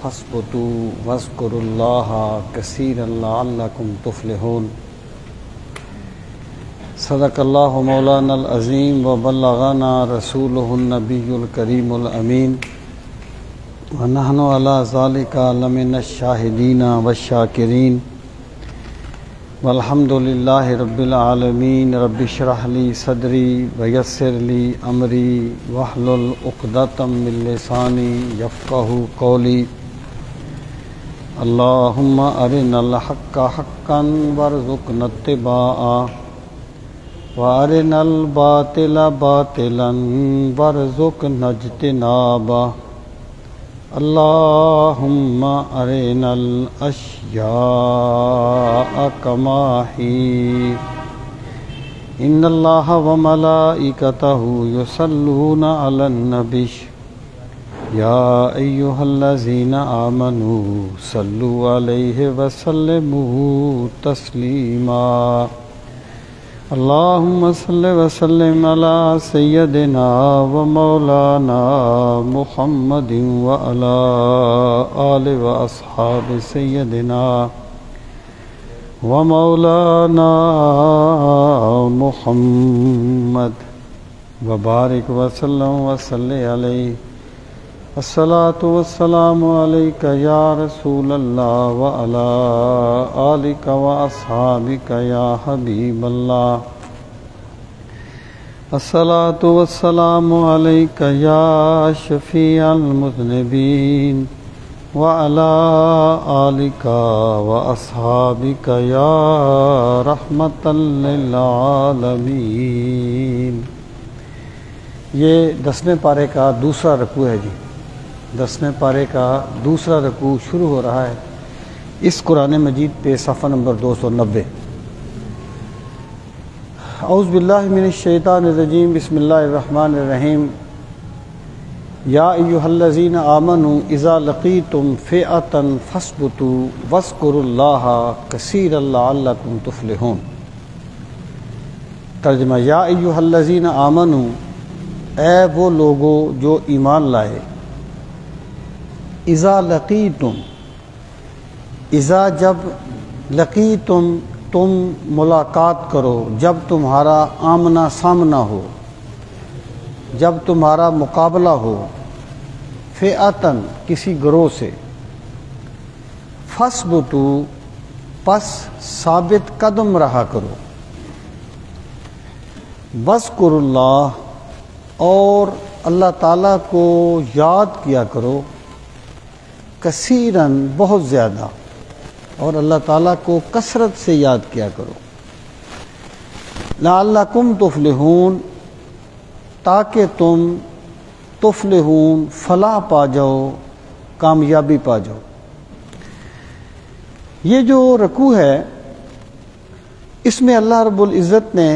فاثبتوا واذكروا الله كثيرا لعلكم تفلحون۔ صدق اللہ مولانا العظیم وبلغنا رسولہ النبی الکریم الامین ونحن علی ذلک لمن الشاہدین والشاکرین والحمد للہ رب العالمین۔ رب اشرح لی صدری ویسر لی امری واحلل عقدۃ من لسانی یفقہوا قولی۔ اللہم ارنا الحق حقا وارزقنا اتباعہ وارنا الباطل باطلا وارزقنا اجتنابہ۔ اللہم ارنا الاشیاء کما ہی ان اللہ وملائکتہ یصلون علی النبی یا ایہا الذین آمنوا صلوا علیہ وسلموا تسلیما۔ اللہم صل وسلم علی سیدنا و مولانا محمد وعلی آل و اصحاب سیدنا و مولانا محمد وبارک وسلم وصلی علیہ۔ الصلاۃ والسلام علیک یا رسول اللہ وعلی آلک و اصحابک یا حبیب اللہ۔ الصلاۃ والسلام علیک یا شفیع المذنبین وعلی آلک و اصحابک یا رحمۃ للعالمین۔ یہ 10ویں پارے کا دوسرا رکوع ہے جی۔ 10ویں پارے کا دوسرا رکوع شروع ہو رہا ہے اس قرآن مجید پہ صفحہ نمبر 290۔ اعوذ باللہ من الشیطان الرجیم، بسم اللہ الرحمن الرحیم۔ یا ایہا الذین آمنوا اذا لقیتم فئۃ فاثبتوا واذکروا اللہ کثیرا لعلکم تفلحون۔ ترجمہ، یا ایہا الذین آمنوا، اے وہ لوگو جو ایمان لائے، اذا لقیتم، اذا جب، لقیتم تم ملاقات کرو، جب تمہارا آمنا سامنا ہو، جب تمہارا مقابلہ ہو، فئۃً کسی گروہ سے، فاثبتوا پس ثابت قدم رہا کرو، واذکروا اللہ اور اللہ تعالیٰ کو یاد کیا کرو، کثیراً بہت زیادہ، اور اللہ تعالیٰ کو کثرت سے یاد کیا کرو، لعلکم تفلحون تاکہ تم تفلحون فلاح پا جاؤ، کامیابی پا جاؤ۔ یہ جو رکوع ہے اس میں اللہ رب العزت نے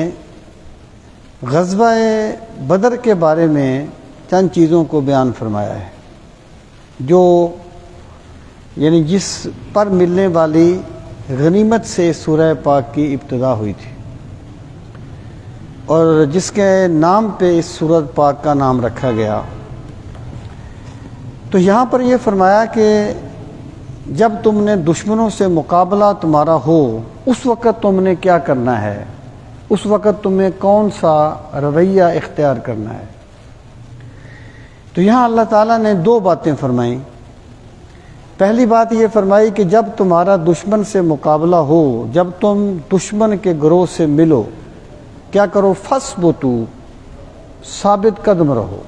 غزوہ بدر کے بارے میں چند چیزوں کو بیان فرمایا ہے، جو یعنی جس پر ملنے والی غنیمت سے سورہ پاک کی ابتدا ہوئی تھی، اور جس کے نام پہ اس سورہ پاک کا نام رکھا گیا۔ تو یہاں پر یہ فرمایا کہ جب تم نے دشمنوں سے مقابلہ تمہارا ہو، اس وقت تم نے کیا کرنا ہے، اس وقت تمہیں کون سا رویہ اختیار کرنا ہے۔ تو یہاں اللہ تعالیٰ نے 2 باتیں فرمائیں۔ پہلی بات یہ فرمائی کہ جب تمہارا دشمن سے مقابلہ ہو، جب تم دشمن کے گروہ سے ملو، کیا کرو، فاثبتوا ثابت قدم رہو۔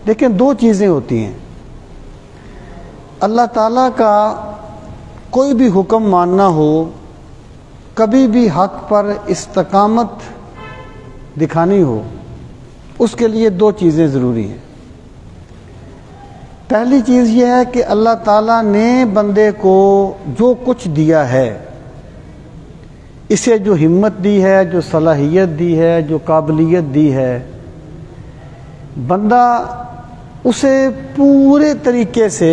لیکن 2 چیزیں ہوتی ہیں، اللہ تعالیٰ کا کوئی بھی حکم ماننا ہو، کبھی بھی حق پر استقامت دکھانی ہو، اس کے لیے 2 چیزیں ضروری ہیں۔ پہلی چیز یہ ہے کہ اللہ تعالیٰ نے بندے کو جو کچھ دیا ہے، اسے جو ہمت دی ہے، جو صلاحیت دی ہے، جو قابلیت دی ہے، بندہ اسے پورے طریقے سے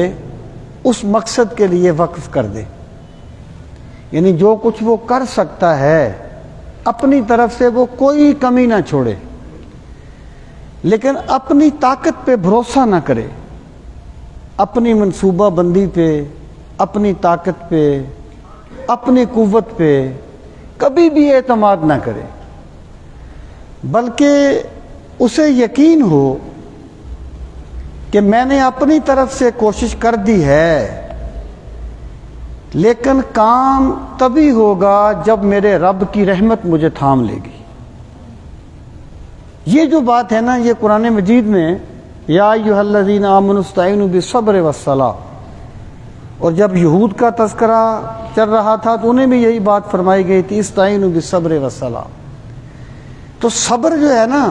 اس مقصد کے لیے وقف کر دے۔ یعنی جو کچھ وہ کر سکتا ہے اپنی طرف سے وہ کوئی کمی نہ چھوڑے، لیکن اپنی طاقت پہ بھروسہ نہ کرے، اپنی منصوبہ بندی پہ، اپنی طاقت پہ، اپنی قوت پہ کبھی بھی اعتماد نہ کرے، بلکہ اسے یقین ہو کہ میں نے اپنی طرف سے کوشش کر دی ہے، لیکن کام تبھی ہوگا جب میرے رب کی رحمت مجھے تھام لے گی۔ یہ جو بات ہے نا، یہ قرآن مجید میں یا ایھا الذین آمنوا استعینوا بالصبر والصلاۃ، اور جب یہود کا تذکرہ چل رہا تھا تو انہیں بھی یہی بات فرمائی گئی تھی، استعینوا بالصبر والصلاۃ۔ تو صبر جو ہے نا،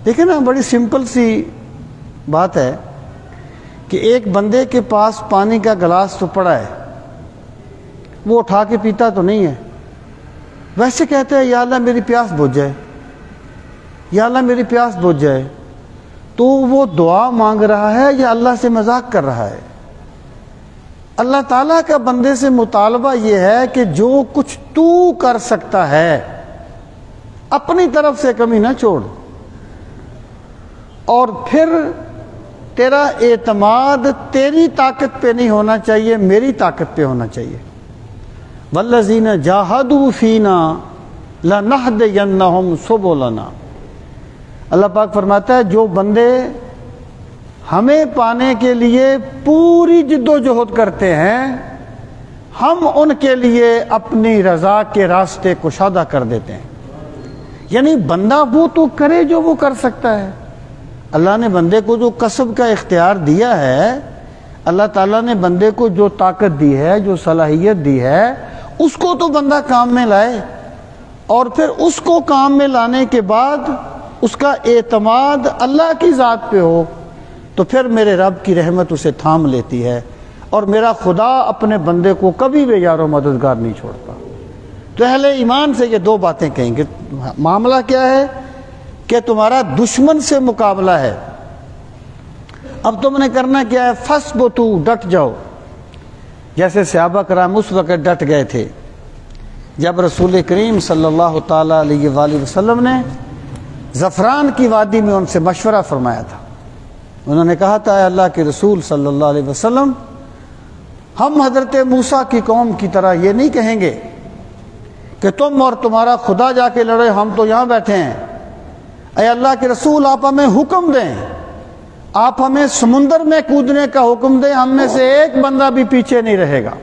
دیکھیں نا، بڑی سمپل سی بات ہے کہ ایک بندے کے پاس پانی کا گلاس تو پڑا ہے، وہ اٹھا کے پیتا تو نہیں ہے، ویسے کہتے ہیں یا اللہ میری پیاس بجھ جائے، یا اللہ میری پیاس بجھ جائے، تو وہ دعا مانگ رہا ہے یا اللہ سے مذاق کر رہا ہے؟ اللہ تعالیٰ کا بندے سے مطالبہ یہ ہے کہ جو کچھ تو کر سکتا ہے اپنی طرف سے کمی نہ چھوڑ، اور پھر تیرا اعتماد تیری طاقت پہ نہیں ہونا چاہیے، میری طاقت پہ ہونا چاہیے۔ والذین جاہدوا فینا لنہدینہم سبلنا، اللہ پاک فرماتا ہے جو بندے ہمیں پانے کے لیے پوری جد و جہد کرتے ہیں، ہم ان کے لیے اپنی رضا کے راستے کشادہ کر دیتے ہیں۔ یعنی بندہ وہ تو کرے جو وہ کر سکتا ہے۔ اللہ نے بندے کو جو کسب کا اختیار دیا ہے، اللہ تعالیٰ نے بندے کو جو طاقت دی ہے، جو صلاحیت دی ہے، اس کو تو بندہ کام میں لائے، اور پھر اس کو کام میں لانے کے بعد اس کا اعتماد اللہ کی ذات پہ ہو، تو پھر میرے رب کی رحمت اسے تھام لیتی ہے، اور میرا خدا اپنے بندے کو کبھی بھی یار و مددگار نہیں چھوڑتا۔ تو اہل ایمان سے یہ دو باتیں کہیں گے۔ معاملہ کیا ہے کہ تمہارا دشمن سے مقابلہ ہے، اب تم نے کرنا کیا ہے؟ فَاثْبُتُوا، ڈٹ جاؤ، جیسے صحابہ کرام اس وقت ڈٹ گئے تھے جب رسول کریم صلی اللہ تعالی علیہ وآلہ وسلم نے زعفران کی وادی میں ان سے مشورہ فرمایا تھا۔ انہوں نے کہا تھا، اے اللہ کے رسول صلی اللہ علیہ وسلم، ہم حضرت موسیٰ کی قوم کی طرح یہ نہیں کہیں گے کہ تم اور تمہارا خدا جا کے لڑے، ہم تو یہاں بیٹھے ہیں۔ اے اللہ کے رسول، آپ ہمیں حکم دیں، آپ ہمیں سمندر میں کودنے کا حکم دیں، ہم میں سے ایک بندہ بھی پیچھے نہیں رہے گا۔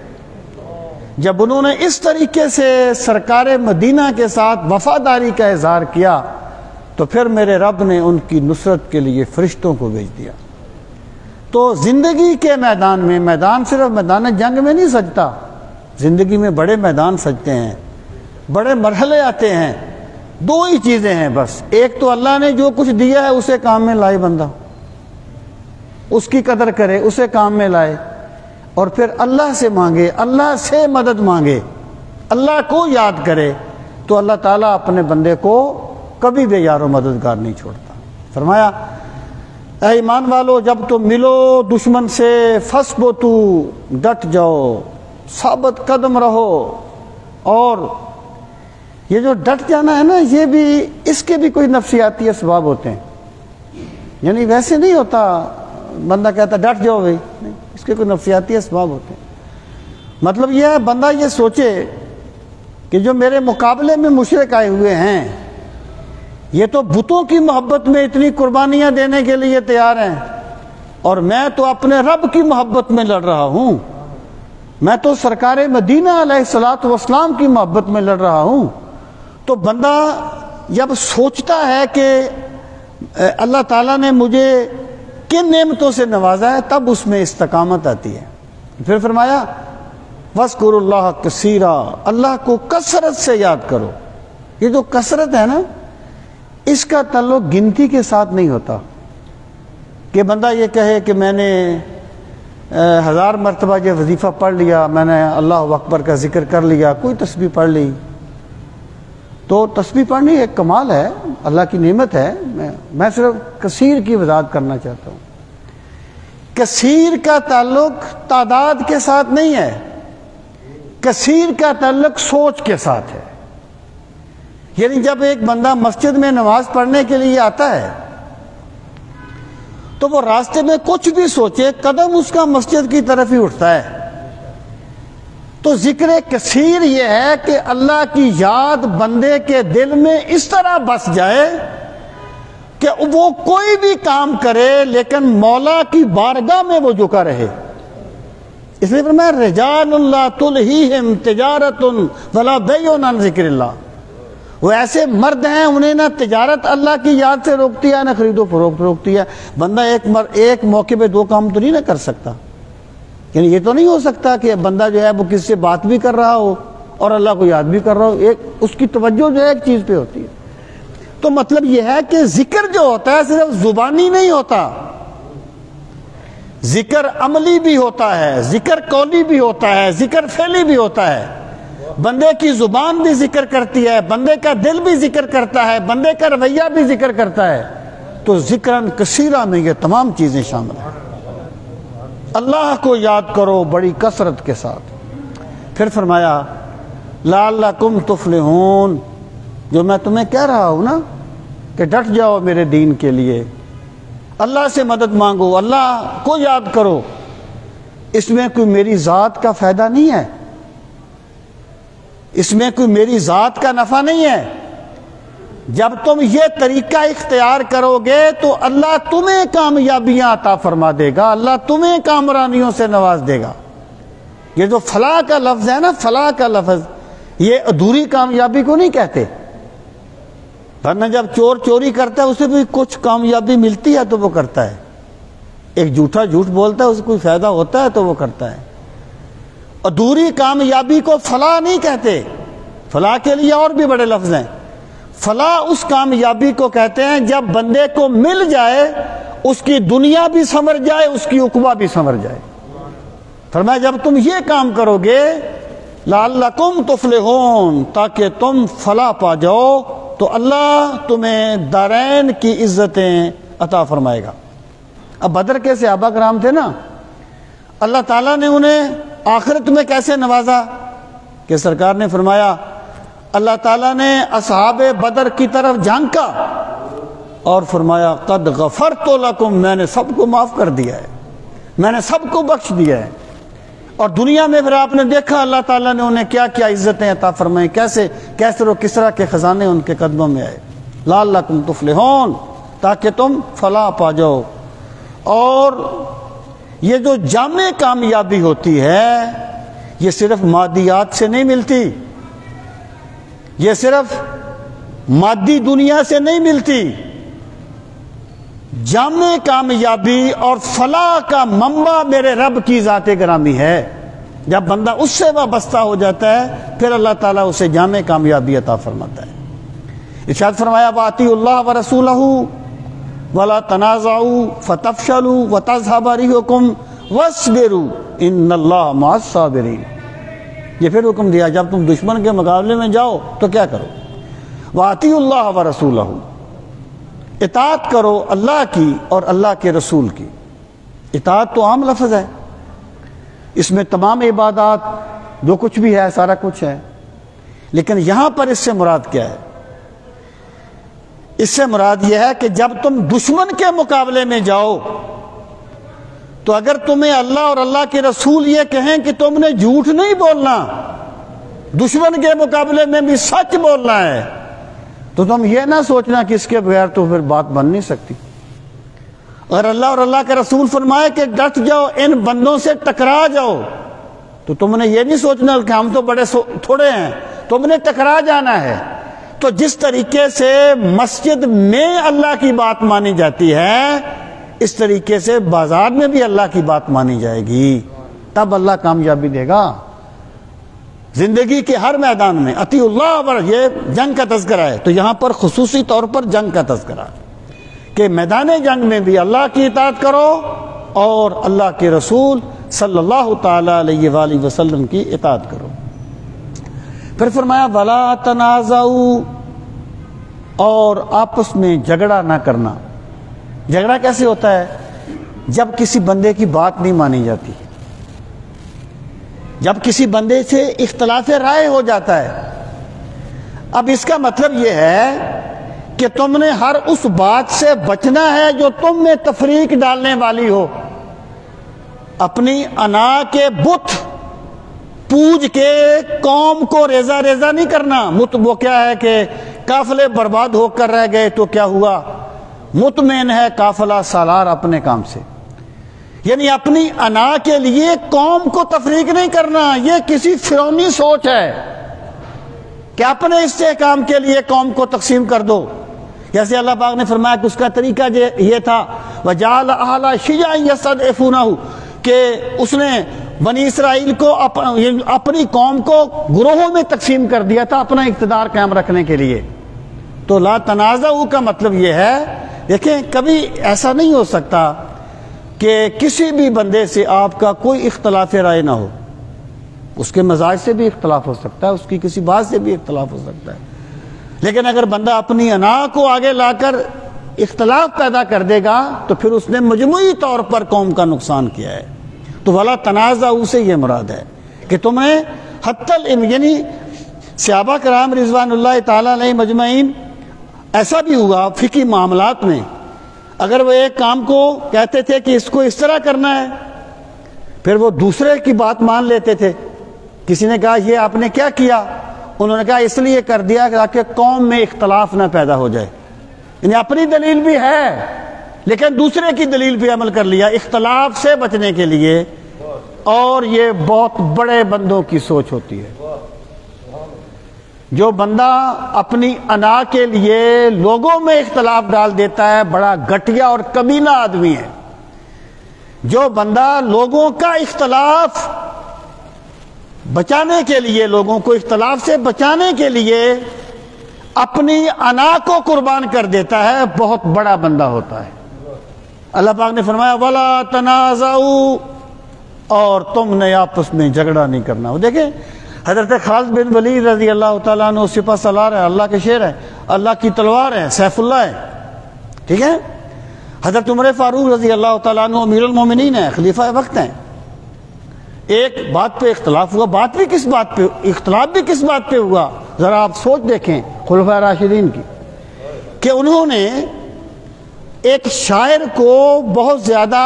جب انہوں نے اس طریقے سے سرکار مدینہ کے ساتھ وفاداری کا اظہار کیا، تو پھر میرے رب نے ان کی نصرت کے لیے فرشتوں کو بھیج دیا۔ تو زندگی کے میدان میں، میدان صرف میدان جنگ میں نہیں سجتا، زندگی میں بڑے میدان سجتے ہیں، بڑے مرحلے آتے ہیں۔ دو ہی چیزیں ہیں بس، ایک تو اللہ نے جو کچھ دیا ہے اسے کام میں لائے بندہ، اس کی قدر کرے، اسے کام میں لائے، اور پھر اللہ سے مانگے، اللہ سے مدد مانگے، اللہ کو یاد کرے، تو اللہ تعالیٰ اپنے بندے کو کبھی بھی یار و مددگار نہیں چھوڑتا۔ فرمایا، اے ایمان والو، جب تم ملو دشمن سے فَاثْبُتُوا، ڈٹ جاؤ، ثابت قدم رہو۔ اور یہ جو ڈٹ جانا ہے نا، یہ بھی، اس کے بھی کوئی نفسیاتی اسباب ہوتے ہیں، یعنی ویسے نہیں ہوتا بندہ کہتا ڈٹ جاؤ بھائی، نہیں، اس کے کوئی نفسیاتی اسباب ہوتے ہیں۔ مطلب یہ ہے بندہ یہ سوچے کہ جو میرے مقابلے میں مشرک آئے ہوئے ہیں، یہ تو بتوں کی محبت میں اتنی قربانیاں دینے کے لیے تیار ہیں، اور میں تو اپنے رب کی محبت میں لڑ رہا ہوں، میں تو سرکار مدینہ علیہ الصلوۃ والسلام کی محبت میں لڑ رہا ہوں۔ تو بندہ جب سوچتا ہے کہ اللہ تعالیٰ نے مجھے کن نعمتوں سے نوازا ہے، تب اس میں استقامت آتی ہے۔ پھر فرمایا، وَاذْكُرُوا اللَّهَ كَثِيرًا، اللہ کو کثرت سے یاد کرو۔ یہ جو کثرت ہے نا، اس کا تعلق گنتی کے ساتھ نہیں ہوتا کہ بندہ یہ کہے کہ میں نے 1000 مرتبہ یہ وظیفہ پڑھ لیا، میں نے اللہ اکبر کا ذکر کر لیا، کوئی تسبیح پڑھ لی۔ تو تسبیح پڑھنی ایک کمال ہے، اللہ کی نعمت ہے، میں صرف کثیر کی وضاحت کرنا چاہتا ہوں۔ کثیر کا تعلق تعداد کے ساتھ نہیں ہے، کثیر کا تعلق سوچ کے ساتھ ہے۔ یعنی جب ایک بندہ مسجد میں نماز پڑھنے کے لیے آتا ہے تو وہ راستے میں کچھ بھی سوچے قدم اس کا مسجد کی طرف ہی اٹھتا ہے۔ تو ذکر کثیر یہ ہے کہ اللہ کی یاد بندے کے دل میں اس طرح بس جائے کہ وہ کوئی بھی کام کرے لیکن مولا کی بارگاہ میں وہ جھکا رہے۔ اس لیے فرمایا رجال لا تلہیہم تجارت ولا بیع عن ذکر اللہ، وہ ایسے مرد ہیں انہیں نہ تجارت اللہ کی یاد سے روکتی ہے نہ خرید و فروخت روکتی ہے۔ بندہ ایک موقع پہ دو کام تو نہیں نہ کر سکتا، یعنی یہ تو نہیں ہو سکتا کہ بندہ جو ہے وہ کسی سے بات بھی کر رہا ہو اور اللہ کو یاد بھی کر رہا ہو، اس کی توجہ جو ہے ایک چیز پہ ہوتی ہے۔ تو مطلب یہ ہے کہ ذکر جو ہوتا ہے صرف زبانی نہیں ہوتا، ذکر عملی بھی ہوتا ہے، ذکر قولی بھی ہوتا ہے، ذکر فعلی بھی ہوتا ہے۔ بندے کی زبان بھی ذکر کرتی ہے، بندے کا دل بھی ذکر کرتا ہے، بندے کا رویہ بھی ذکر کرتا ہے۔ تو ذکرن کثیرہ میں یہ تمام چیزیں شامل ہیں۔ اللہ کو یاد کرو بڑی کثرت کے ساتھ۔ پھر فرمایا لعلکم تفلحون، جو میں تمہیں کہہ رہا ہوں نا کہ ڈٹ جاؤ میرے دین کے لیے، اللہ سے مدد مانگو، اللہ کو یاد کرو، اس میں کوئی میری ذات کا فائدہ نہیں ہے، اس میں کوئی میری ذات کا نفع نہیں ہے۔ جب تم یہ طریقہ اختیار کرو گے تو اللہ تمہیں کامیابیاں عطا فرما دے گا، اللہ تمہیں کامرانیوں سے نواز دے گا۔ یہ جو فلاح کا لفظ ہے نا، فلاح کا لفظ، یہ ادھوری کامیابی کو نہیں کہتے، ورنہ جب چور چوری کرتا ہے اسے بھی کچھ کامیابی ملتی ہے تو وہ کرتا ہے، ایک جھوٹا جھوٹ بولتا ہے اسے کوئی فائدہ ہوتا ہے تو وہ کرتا ہے۔ ادھوری کامیابی کو فلاح نہیں کہتے، فلاح کے لیے اور بھی بڑے لفظ ہیں۔ فلاح اس کامیابی کو کہتے ہیں جب بندے کو مل جائے، اس کی دنیا بھی سنور جائے، اس کی عقبہ بھی سنور جائے۔ فرمایا جب تم یہ کام کرو گے لعلکم تفلحون، تاکہ تم فلاح پا جاؤ، تو اللہ تمہیں دارین کی عزتیں عطا فرمائے گا۔ اب بدر کے صحابہ کرام تھے نا، اللہ تعالیٰ نے انہیں آخرت میں کیسے نوازا کہ سرکار نے فرمایا اللہ تعالیٰ نے اصحاب بدر کی طرف جھانکا اور فرمایا قد غفرت لکم، میں نے سب کو معاف کر دیا ہے، میں نے سب کو بخش دیا ہے۔ اور دنیا میں پھر آپ نے دیکھا اللہ تعالیٰ نے انہیں کیا کیا عزتیں عطا فرمائیں، کیسے کیسر و کسرا کے خزانے ان کے قدموں میں آئے۔ لعلکم تفلحون، تاکہ تم فلاح پا جاؤ۔ اور یہ جو جامع کامیابی ہوتی ہے یہ صرف مادیات سے نہیں ملتی، یہ صرف مادی دنیا سے نہیں ملتی۔ جامع کامیابی اور فلاح کا منبع میرے رب کی ذات گرامی ہے۔ جب بندہ اس سے وابستہ ہو جاتا ہے پھر اللہ تعالیٰ اسے جامع کامیابی عطا فرماتا ہے۔ ارشاد فرمایا وَأَطِیعُوا اللَّهَ وَرَسُولَهُ وَلَا تَنَازَعُوا فَتَفْشَلُوا وَتَذْهَبَ رِيحُكُمْ وَاصْبِرُوا إِنَّ اللَّهَ مَعَ الصَّابِرِينَ۔ یہ پھر حکم دیا جب تم دشمن کے مقابلے میں جاؤ تو کیا کرو؟ وَأَطِیعُوا اللَّهَ وَرَسُولَهُ، اطاعت کرو اللہ کی اور اللہ کے رسول کی۔ اطاعت تو عام لفظ ہے، اس میں تمام عبادات جو کچھ بھی ہے سارا کچھ ہے، لیکن یہاں پر اس سے مراد کیا ہے؟ اس سے مراد یہ ہے کہ جب تم دشمن کے مقابلے میں جاؤ تو اگر تمہیں اللہ اور اللہ کے رسول یہ کہیں کہ تم نے جھوٹ نہیں بولنا، دشمن کے مقابلے میں بھی سچ بولنا ہے، تو تم یہ نہ سوچنا کہ اس کے بغیر تو پھر بات بن نہیں سکتی۔ اگر اللہ اور اللہ کے رسول فرمائے کہ ڈٹ جاؤ، ان بندوں سے ٹکرا جاؤ، تو تم نے یہ نہیں سوچنا کہ ہم تو بڑے تھوڑے ہیں، تم نے ٹکرا جانا ہے۔ تو جس طریقے سے مسجد میں اللہ کی بات مانی جاتی ہے اس طریقے سے بازار میں بھی اللہ کی بات مانی جائے گی، تب اللہ کامیابی دے گا۔ زندگی کے ہر میدان میں اطیع اللہ پر یہ جنگ کا تذکرہ ہے، تو یہاں پر خصوصی طور پر جنگ کا تذکرہ ہے کہ میدان جنگ میں بھی اللہ کی اطاعت کرو اور اللہ کے رسول صلی اللہ تعالی علیہ وآلہ وسلم کی اطاعت کرو۔ پھر فرمایا ولا تنازعوا، اور آپس میں جھگڑا نہ کرنا۔ جھگڑا کیسے ہوتا ہے؟ جب کسی بندے کی بات نہیں مانی جاتی، جب کسی بندے سے اختلاف رائے ہو جاتا ہے۔ اب اس کا مطلب یہ ہے کہ تم نے ہر اس بات سے بچنا ہے جو تم میں تفریق ڈالنے والی ہو. اپنی انا کے بت پوج کے قوم کو ریزہ ریزہ نہیں کرنا. وہ کیا ہے کہ قافلے برباد ہو کر رہ گئے تو کیا ہوا؟ مطمئن ہے قافلہ سالار اپنے کام سے. یعنی اپنی انا کے لیے قوم کو تفریق نہیں کرنا. یہ کسی فرعونی سوچ ہے کہ اپنے استحکام کے لیے قوم کو تقسیم کر دو. جیسے اللہ پاک نے فرمایا کہ اس کا طریقہ یہ تھا وَجَعَلَ أَهْلَ شِيَعًا يَسْتَضْعِفُونَهُ کہ اس نے بنی اسرائیل کو اپنی قوم کو گروہوں میں تقسیم کر دیا تھا اپنا اقتدار قائم رکھنے کے لیے. تو لا تنازعوا کا مطلب یہ ہے، دیکھیں کبھی ایسا نہیں ہو سکتا کہ کسی بھی بندے سے آپ کا کوئی اختلاف رائے نہ ہو. اس کے مزاج سے بھی اختلاف ہو سکتا ہے، اس کی کسی بات سے بھی اختلاف ہو سکتا ہے، لیکن اگر بندہ اپنی انا کو آگے لا کر اختلاف پیدا کر دے گا تو پھر اس نے مجموعی طور پر قوم کا نقصان کیا ہے. تو ولا تنازعوا سے یہ مراد ہے کہ تمہیں حتی العلم، یعنی صحابہ کرام رضوان اللہ تعالیٰ علیہ مجمعین ایسا بھی ہوا فقہی معاملات میں، اگر وہ ایک کام کو کہتے تھے کہ اس کو اس طرح کرنا ہے، پھر وہ دوسرے کی بات مان لیتے تھے. کسی نے کہا یہ آپ نے کیا کیا؟ انہوں نے کہا اس لیے کر دیا تاکہ قوم میں اختلاف نہ پیدا ہو جائے. یعنی اپنی دلیل بھی ہے لیکن دوسرے کی دلیل پہ عمل کر لیا اختلاف سے بچنے کے لیے. اور یہ بہت بڑے بندوں کی سوچ ہوتی ہے. جو بندہ اپنی انا کے لیے لوگوں میں اختلاف ڈال دیتا ہے بڑا گھٹیا اور کمینہ آدمی ہے. جو بندہ لوگوں کا اختلاف بچانے کے لیے، لوگوں کو اختلاف سے بچانے کے لیے اپنی انا کو قربان کر دیتا ہے بہت بڑا بندہ ہوتا ہے. اللہ پاک نے فرمایا وَلَا تَنَازَعُوا، اور تم نے آپس میں جھگڑا نہیں کرنا. وہ دیکھیں حضرت خالد بن ولید رضی اللہ تعالیٰ عنہ سپہ سالار ہے، اللہ کے شیر ہے، اللہ کی تلوار ہے، سیف اللہ ہے، ٹھیک ہے. حضرت عمر فاروق رضی اللہ تعالیٰ عنہ امیر المومنین ہیں، خلیفہ وقت ہیں. ایک بات پہ اختلاف ہوا، بات بھی کس بات پہ، اختلاف بھی کس بات پہ ہوا؟ ذرا آپ سوچ دیکھیں خلفاء راشدین کی، کہ انہوں نے ایک شاعر کو بہت زیادہ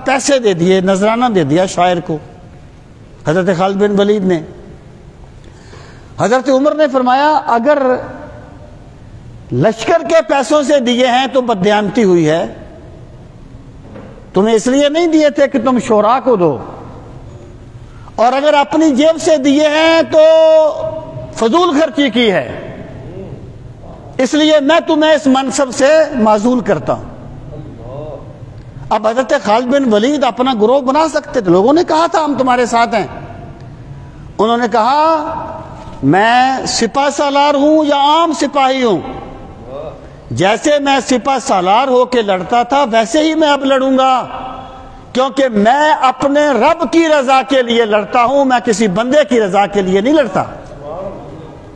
پیسے دے دیے، نذرانہ دے دیا شاعر کو، حضرت خالد بن ولید نے. حضرت عمر نے فرمایا اگر لشکر کے پیسوں سے دیے ہیں تو بددیانتی ہوئی ہے، تمہیں اس لیے نہیں دیے تھے کہ تم شورا کو دو، اور اگر اپنی جیب سے دیے ہیں تو فضول خرچی کی ہے، اس لیے میں تمہیں اس منصب سے معزول کرتا ہوں. اب حضرت خالد بن ولید اپنا گروہ بنا سکتے تھے، لوگوں نے کہا تھا ہم تمہارے ساتھ ہیں. انہوں نے کہا میں سپہ سالار ہوں یا عام سپاہی ہوں، جیسے میں سپہ سالار ہو کے لڑتا تھا ویسے ہی میں اب لڑوں گا، کیونکہ میں اپنے رب کی رضا کے لیے لڑتا ہوں، میں کسی بندے کی رضا کے لیے نہیں لڑتا.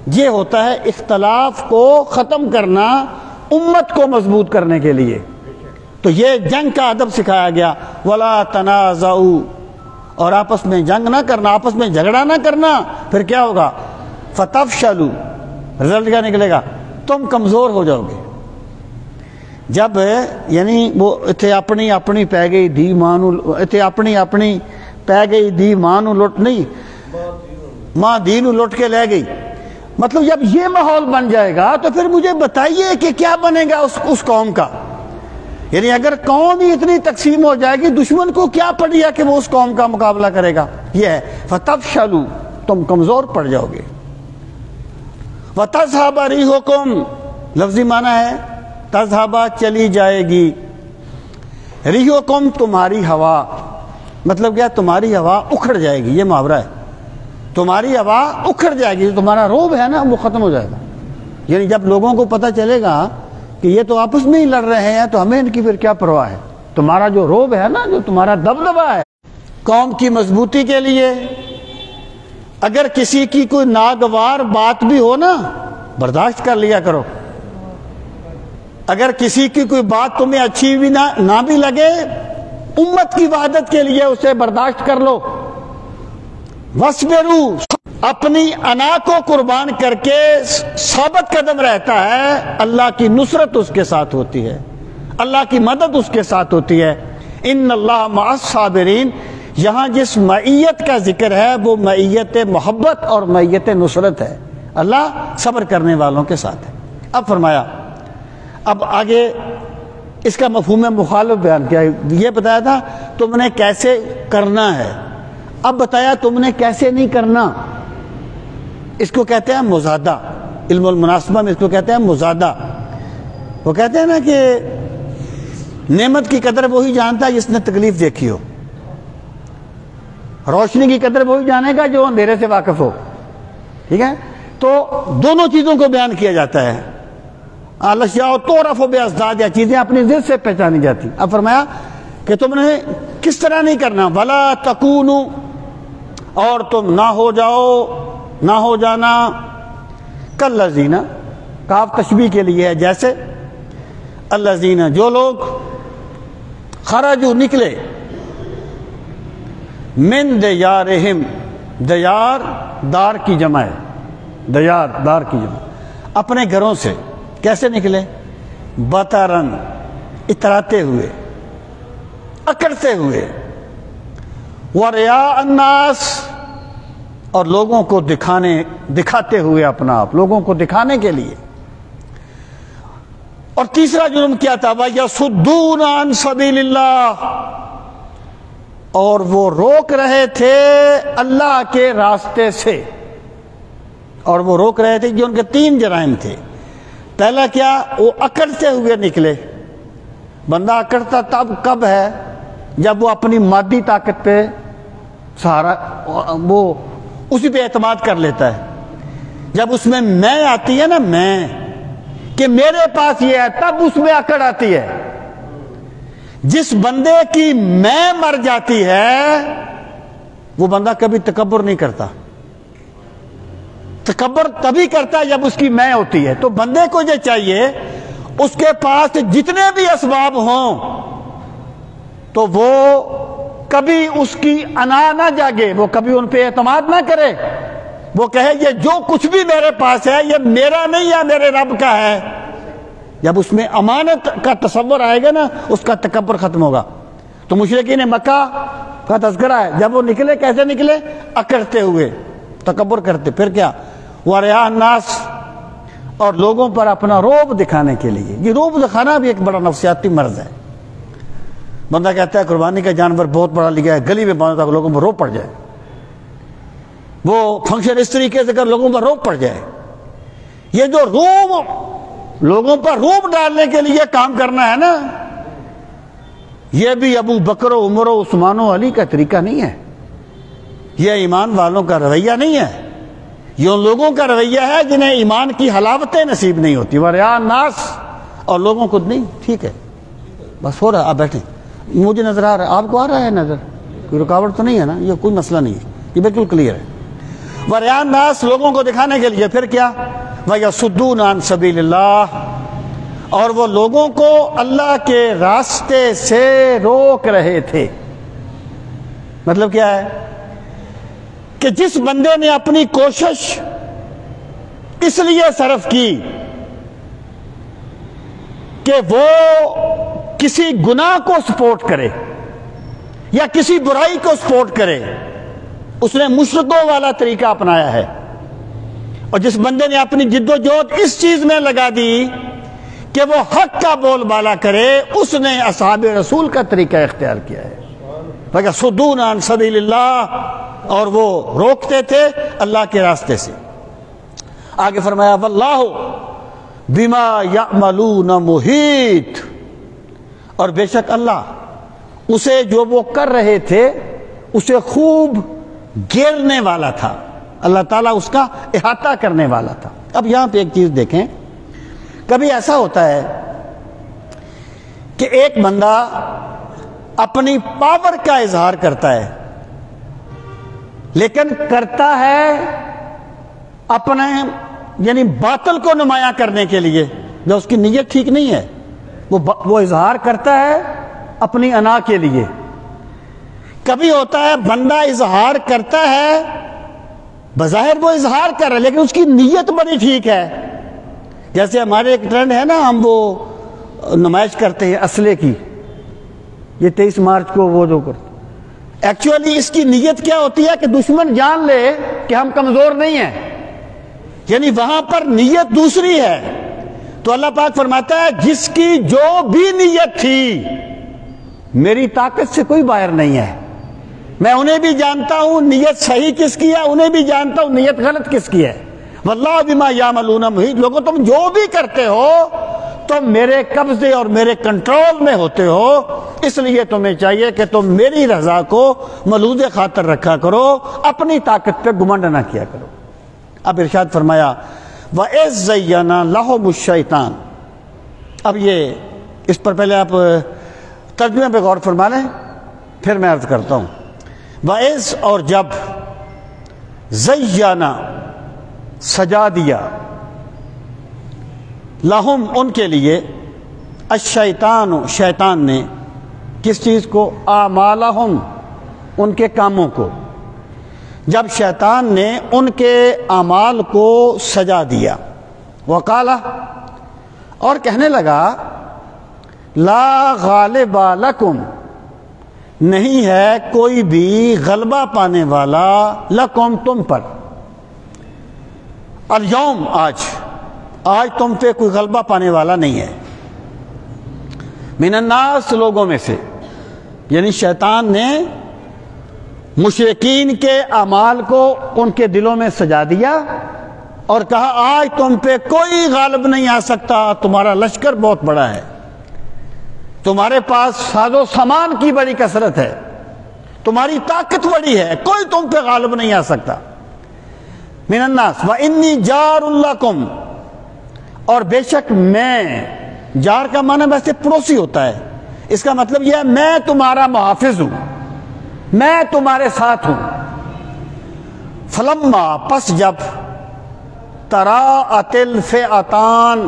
یہ ہوتا ہے اختلاف کو ختم کرنا امت کو مضبوط کرنے کے لیے. تو یہ جنگ کا ادب سکھایا گیا وَلَا تَنَازَعُوا، اور آپس میں جنگ نہ کرنا، آپس میں جھگڑا نہ کرنا. پھر کیا ہوگا؟ فَتَفْشَلُوا، رزلٹ کیا نکلے گا؟ تم کمزور ہو جاؤ گے. جب یعنی وہ اتھے اپنی اپنی پہ گئی دی مانو، اتھے اپنی اپنی پہ گئی دی مانو لٹ نہیں، ماں دینو لٹ کے لے گئی. مطلب جب یہ ماحول بن جائے گا تو پھر مجھے بتائیے کہ کیا بنے گا اس قوم کا. یعنی اگر قوم ہی اتنی تقسیم ہو جائے گی، دشمن کو کیا پڑ گیا کہ وہ اس قوم کا مقابلہ کرے گا. یہ ہے فَتَفْشَلُوا، تم کمزور پڑ جاؤ گے. وَتَذْهَبَ رِيحُكُمْ، لفظی معنی ہے تذہبہ چلی جائے گی، ریحکم تمہاری ہوا، مطلب کیا؟ تمہاری ہوا اکھڑ جائے گی. یہ محاورہ ہے، تمہاری ہوا اکھڑ جائے گی، تمہارا روب ہے نا وہ ختم ہو جائے گا. یعنی جب لوگوں کو پتہ چلے گا کہ یہ تو آپس میں ہی لڑ رہے ہیں تو ہمیں ان کی پھر کیا پرواہ ہے. تمہارا جو روب ہے نا، جو تمہارا دبدبہ ہے قوم کی مضبوطی کے لیے، اگر کسی کی کوئی ناگوار بات بھی ہو نا برداشت کر لیا کرو. اگر کسی کی کوئی بات تمہیں اچھی بھی نہ بھی لگے، امت کی وحدت کے لیے اسے برداشت کر لو. وَاصْبِرُوا، اپنی انا کو قربان کر کے ثابت قدم رہتا ہے، اللہ کی نصرت اس کے ساتھ ہوتی ہے، اللہ کی مدد اس کے ساتھ ہوتی ہے۔ ان اللہ مع الصابرین، یہاں جس معیت کا ذکر ہے وہ معیت محبت اور معیت نصرت ہے، اللہ صبر کرنے والوں کے ساتھ ہے۔ اب فرمایا، اب آگے اس کا مفہوم مخالف بیان کیا، یہ بتایا تھا تم نے کیسے کرنا ہے، اب بتایا تم نے کیسے نہیں کرنا۔ اس کو کہتے ہیں مزادہ، علم المناسبہ میں اس کو کہتے ہیں مزادہ۔ وہ کہتے ہیں نا کہ نعمت کی قدر وہی جانتا ہے جس نے تکلیف دیکھی ہو، روشنی کی قدر وہی جانے گا جو اندھیرے سے واقف ہو، ٹھیک ہے؟ تو دونوں چیزوں کو بیان کیا جاتا ہے۔ الاشیاء تعرف بازدادها، چیزیں اپنی ضد سے پہچانی جاتی۔ اب فرمایا کہ تم نے کس طرح نہیں کرنا، ولا تکونوا، اور تم نہ ہو جاؤ، نہ ہو جانا، کالذین، کاف تشبیہ کے لیے ہے، جیسے الذین، جو لوگ خرجوا، نکلے، من دیارہم، دیار دار کی جمع ہے، دیار دار کی جمع، اپنے گھروں سے کیسے نکلے؟ بطرن، اتراتے ہوئے، اکڑتے ہوئے، ورعاء الناس، اور لوگوں کو دکھاتے ہوئے اپنا آپ، لوگوں کو دکھانے کے لیے۔ اور تیسرا جرم کیا تھا؟ وَيَصُدُّونَ عَن سَبِيلِ اللَّهِ، اور وہ روک رہے تھے اللہ کے راستے سے، اور وہ روک رہے تھے، جو ان کے تین جرائم تھے۔ پہلا کیا؟ وہ اکڑتے ہوئے نکلے۔ بندہ اکڑتا تب کب ہے؟ جب وہ اپنی مادی طاقت پہ سہارا، وہ اسی پہ اعتماد کر لیتا ہے۔ جب اس میں آتی ہے نا، میں کہ میرے پاس یہ ہے، تب اس میں اکڑ آتی ہے۔ جس بندے کی میں مر جاتی ہے وہ بندہ کبھی تکبر نہیں کرتا۔ تکبر تبھی کرتا ہے جب اس کی میں ہوتی ہے۔ تو بندے کو یہ چاہیے اس کے پاس جتنے بھی اسباب ہوں تو وہ کبھی اس کی انا نہ جاگے، وہ کبھی ان پہ اعتماد نہ کرے، وہ کہے یہ جو کچھ بھی میرے پاس ہے یہ میرا نہیں ہے، میرے رب کا ہے۔ جب اس میں امانت کا تصور آئے گا نا، اس کا تکبر ختم ہوگا۔ تو مشرکین مکہ کا تذکرہ ہے، جب وہ نکلے کیسے نکلے؟ اکڑتے ہوئے، تکبر کرتے۔ پھر کیا؟ وَرِعَاءَ النَّاسِ، اور لوگوں پر اپنا روب دکھانے کے لیے۔ یہ روب دکھانا بھی ایک بڑا نفسیاتی مرض ہے۔ بندہ کہتا ہے قربانی کا جانور بہت بڑا لیا ہے، گلی میں باندھا تاکہ لوگوں پر روب پڑ جائے، وہ فنکشن اس طریقے سے کر لوگوں پر روب پڑ جائے۔ یہ جو روب، لوگوں پر روب ڈالنے کے لیے کام کرنا ہے نا، یہ بھی ابو بکر و عمر و عثمان و علی کا طریقہ نہیں ہے، یہ ایمان والوں کا رویہ نہیں ہے، یہ ان لوگوں کا رویہ ہے جنہیں ایمان کی حلاوتیں نصیب نہیں ہوتی۔ وَرِعَاءَ النَّاسِ، اور لوگوں کو نہیں۔ ٹھیک ہے، بس ہو رہا، آپ بیٹھیں، مجھے نظر آ رہا ہے، آپ کو آ رہا ہے نظر؟ کوئی رکاوٹ تو نہیں ہے نا؟ یہ کوئی مسئلہ نہیں ہے، یہ بالکل کلیئر ہے۔ وَرِعَاءَ النَّاسِ، لوگوں کو دکھانے کے لیے۔ پھر کیا؟ وَيَصُدُّونَ عَن سَبِيلِ اللَّهِ، اور وہ لوگوں کو اللہ کے راستے سے روک رہے تھے۔ مطلب کیا ہے؟ کہ جس بندے نے اپنی کوشش اس لیے صرف کی کہ وہ کسی گناہ کو سپورٹ کرے یا کسی برائی کو سپورٹ کرے، اس نے مشرکوں والا طریقہ اپنایا ہے۔ اور جس بندے نے اپنی جد و جہد اس چیز میں لگا دی کہ وہ حق کا بول بالا کرے، اس نے اصحاب رسول کا طریقہ اختیار کیا ہے۔ وَيَصُدُّونَ عَن سَبِيلِ اللَّهِ، اور وہ روکتے تھے اللہ کے راستے سے۔ آگے فرمایا وَاللَّهُ بِمَا يَعْمَلُونَ مُحِيطٌ، اور بے شک اللہ اسے جو وہ کر رہے تھے اسے خوب گھیرنے والا تھا، اللہ تعالیٰ اس کا احاطہ کرنے والا تھا۔ اب یہاں پہ ایک چیز دیکھیں، کبھی ایسا ہوتا ہے کہ ایک بندہ اپنی پاور کا اظہار کرتا ہے، لیکن کرتا ہے اپنے یعنی باطل کو نمایاں کرنے کے لیے، جو اس کی نیت ٹھیک نہیں ہے، وہ اظہار کرتا ہے اپنی انا کے لیے۔ کبھی ہوتا ہے بندہ اظہار کرتا ہے بظاہر وہ اظہار کر رہا ہے لیکن اس کی نیت بڑی ٹھیک ہے. جیسے ہمارے ایک ٹرینڈ ہے نا، ہم وہ نمائش کرتے ہیں اسلحے کی، یہ 23 مارچ کو وہ جو کرتے، ایکچولی اس کی نیت کیا ہوتی ہے کہ دشمن جان لے کہ ہم کمزور نہیں ہیں، یعنی وہاں پر نیت دوسری ہے. تو اللہ پاک فرماتا ہے جس کی جو بھی نیت تھی میری طاقت سے کوئی باہر نہیں ہے، میں انہیں بھی جانتا ہوں نیت صحیح کس کی ہے، انہیں بھی جانتا ہوں نیت غلط کس کی ہے. واللہ بما یعملون محیط. لوگوں تم جو بھی کرتے ہو تم میرے قبضے اور میرے کنٹرول میں ہوتے ہو، اس لیے تمہیں چاہیے کہ تم میری رضا کو ملوذ خاطر رکھا کرو، اپنی طاقت پہ گمنڈ نہ کیا کرو. اب ارشاد فرمایا وَإِذْ زَيَّنَ لَهُمُ الشَّيْطَانُ. اب یہ اس پر پہلے آپ ترجمے پہ غور فرما لیں پھر میں عرض کرتا ہوں. وَإِذْ اور جب، زَيَّنَ سجا دیا، لہم ان کے لیے، الشیطان شیطان نے، کس چیز کو؟ اعمالہم ان کے کاموں کو. جب شیطان نے ان کے اعمال کو سجا دیا، وقال اور کہنے لگا، لا غالب لکم نہیں ہے کوئی بھی غلبہ پانے والا، لکم تم پر، الیوم آج تم پہ کوئی غلبہ پانے والا نہیں ہے، من الناس لوگوں میں سے. یعنی شیطان نے مشرکین کے اعمال کو ان کے دلوں میں سجا دیا اور کہا آج تم پہ کوئی غالب نہیں آ سکتا، تمہارا لشکر بہت بڑا ہے، تمہارے پاس ساز و سامان کی بڑی کثرت ہے، تمہاری طاقت بڑی ہے، کوئی تم پہ غالب نہیں آ سکتا. من الناس وانی جار لکم اور بے شک میں، جار کا معنی ویسے پڑوسی ہوتا ہے، اس کا مطلب یہ ہے میں تمہارا محافظ ہوں، میں تمہارے ساتھ ہوں. فلما پس جب، تراءت الفئتان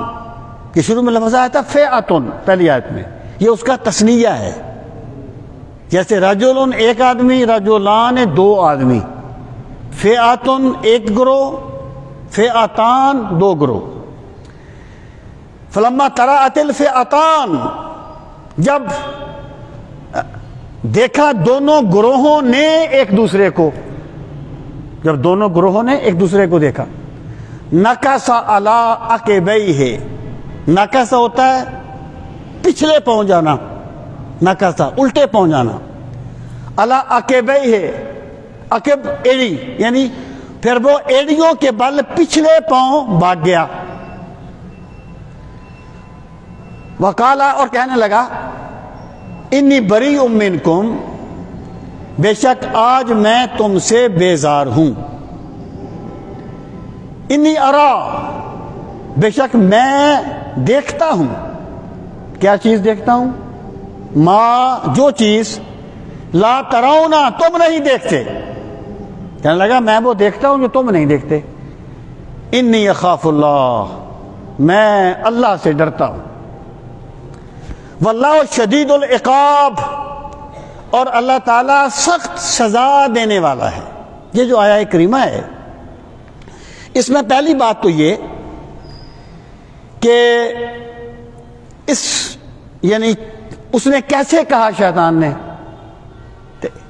کہ شروع میں لفظ آیا تھا فئتن پہلی آیت میں، یہ اس کا تثنیہ ہے، جیسے رجل ایک آدمی، رجلان دو آدمی، فئتن ایک گروہ، فئتان دو گروہ. فلما تراءت الفئتان جب دیکھا دونوں گروہوں نے ایک دوسرے کو، جب دونوں گروہوں نے ایک دوسرے کو دیکھا، نکس علی عقبیہ، نکس ہوتا ہے پچھلے پہنچ جانا، نکسا الٹے پہنچ جانا، علی عقبیہ عقب ایڑی، یعنی پھر وہ ایڑیوں کے بل پچھلے پاؤں بھاگ گیا. وقالا اور کہنے لگا، انی بریء منکم بے شک آج میں تم سے بیزار ہوں، انی ارا بے شک میں دیکھتا ہوں، کیا چیز دیکھتا ہوں؟ ما جو چیز، لا ترونا تم نہیں دیکھتے. کہنے لگا میں وہ دیکھتا ہوں جو تم نہیں دیکھتے. انی اخاف اللہ میں اللہ سے ڈرتا ہوں. واللہ شدید العقاب اور اللہ تعالیٰ سخت سزا دینے والا ہے. یہ جو آیہ کریمہ ہے اس میں پہلی بات تو یہ کہ اس یعنی اس نے کیسے کہا شیطان نے.